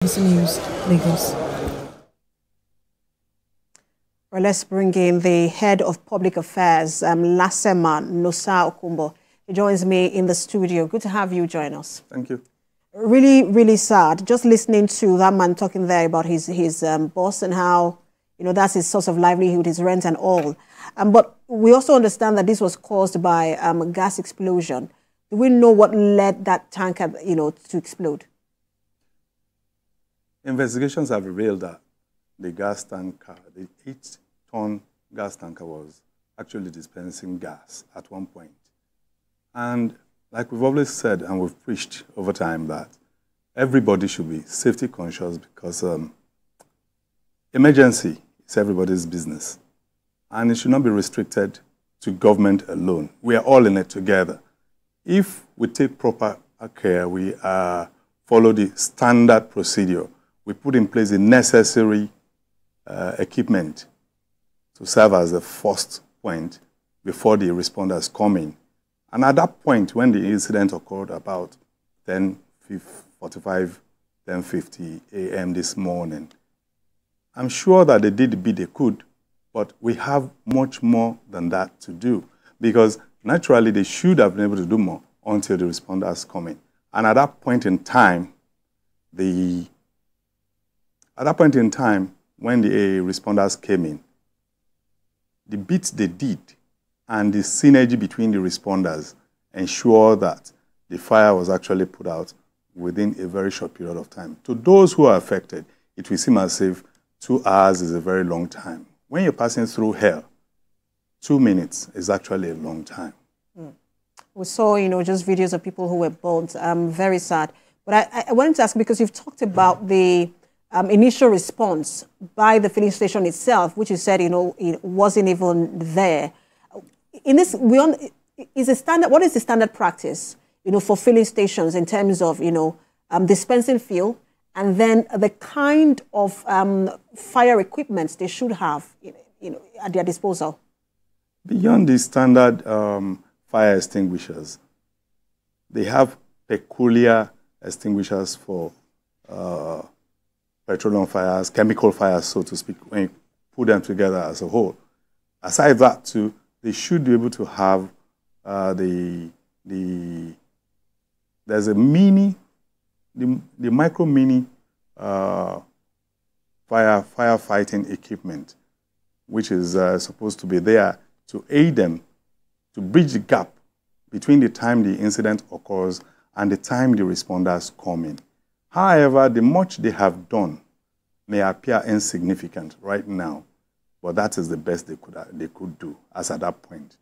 TVC News, Lagos. Well, let's bring in the head of public affairs, LASEMA, Nosa Okumbo. He joins me in the studio. Good to have you join us. Thank you. Really, really sad. Just listening to that man talking there about his boss and how, that's his source of livelihood, his rent and all. But we also understand that this was caused by a gas explosion. Do we know what led that tanker, to explode? Investigations have revealed that the gas tanker, the 8-ton gas tanker, was actually dispensing gas at one point. And like we've always said and we've preached over time, that everybody should be safety conscious because emergency is everybody's business. And it should not be restricted to government alone. We are all in it together. If we take proper care, we follow the standard procedure, we put in place the necessary equipment to serve as the first point before the responders come in. And at that point, when the incident occurred about 10:45, 10:50 a.m. this morning, I'm sure that they did the bit they could, but we have much more than that to do, because naturally they should have been able to do more until the responders come in. And at that point in time, when the responders came in, the bits they did and the synergy between the responders ensure that the fire was actually put out within a very short period of time. To those who are affected, it will seem as if 2 hours is a very long time. When you're passing through hell, 2 minutes is actually a long time. We saw, just videos of people who were burnt. Very sad. But I wanted to ask, because you've talked about the initial response by the filling station itself, which you said, it wasn't even there. In this, what is the standard practice, for filling stations in terms of, dispensing fuel, and then the kind of fire equipment they should have, at their disposal? Beyond the standard fire extinguishers, they have peculiar extinguishers for petroleum fires, chemical fires, so to speak, when you put them together as a whole. Aside that, too, they should be able to have there's a micro mini firefighting equipment, which is supposed to be there to aid them to bridge the gap between the time the incident occurs and the time the responders come in. However, the much they have done may appear insignificant right now, but that is the best they could do as at that point.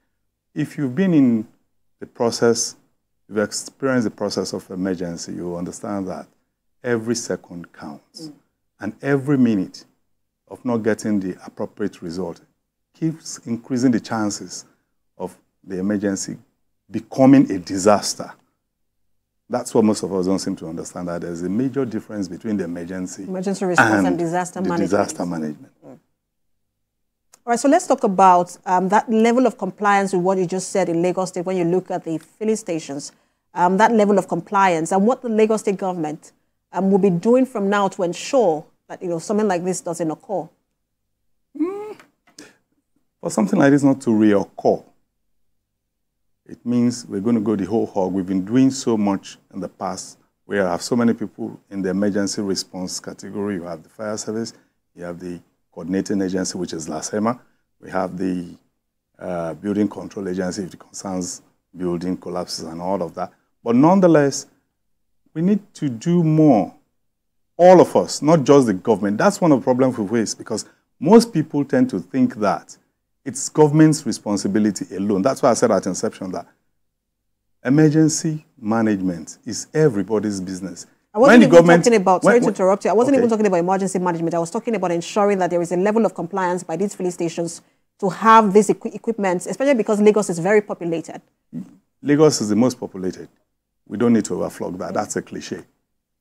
If you've been in the process, you've experienced the process of emergency, you understand that every second counts. And every minute of not getting the appropriate result keeps increasing the chances of the emergency becoming a disaster. That's what most of us don't seem to understand, that there's a major difference between the emergency response and disaster management. All right, so let's talk about that level of compliance with what you just said in Lagos State when you look at the filling stations, that level of compliance and what the Lagos State government will be doing from now to ensure that something like this doesn't occur. For something like this not to reoccur, it means we're going to go the whole hog. We've been doing so much in the past. We have so many people in the emergency response category. You have the fire service, you have the coordinating agency, which is LASEMA. We have the building control agency, if it concerns building collapses and all of that. But nonetheless, we need to do more. All of us, not just the government. That's one of the problems we face, because most people tend to think that it's government's responsibility alone. That's why I said at inception that emergency management is everybody's business. I wasn't even talking about, sorry to interrupt you, I wasn't even talking about emergency management. I was talking about ensuring that there is a level of compliance by these filling stations to have this equipment, especially because Lagos is very populated. Lagos is the most populated. We don't need to overflog that. That's a cliche.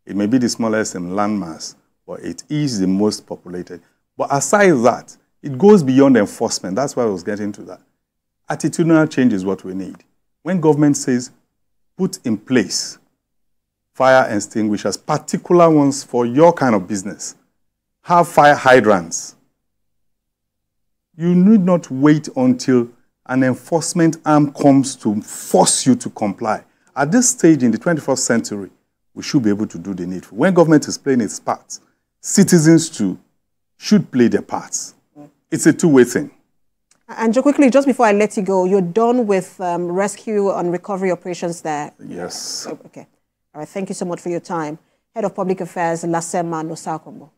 It may be the smallest in landmass, but it is the most populated. But aside that, it goes beyond enforcement. That's why I was getting to that. Attitudinal change is what we need. When government says, put in place fire extinguishers, particular ones for your kind of business. Have fire hydrants. You need not wait until an enforcement arm comes to force you to comply. At this stage in the 21st century, we should be able to do the needful. When government is playing its part, citizens too should play their parts. It's a two-way thing. And Joe, quickly, just before I let you go, you're done with rescue and recovery operations there? Yes. Okay. All right. Thank you so much for your time. Head of Public Affairs, LASEMA, Nosa Kombo.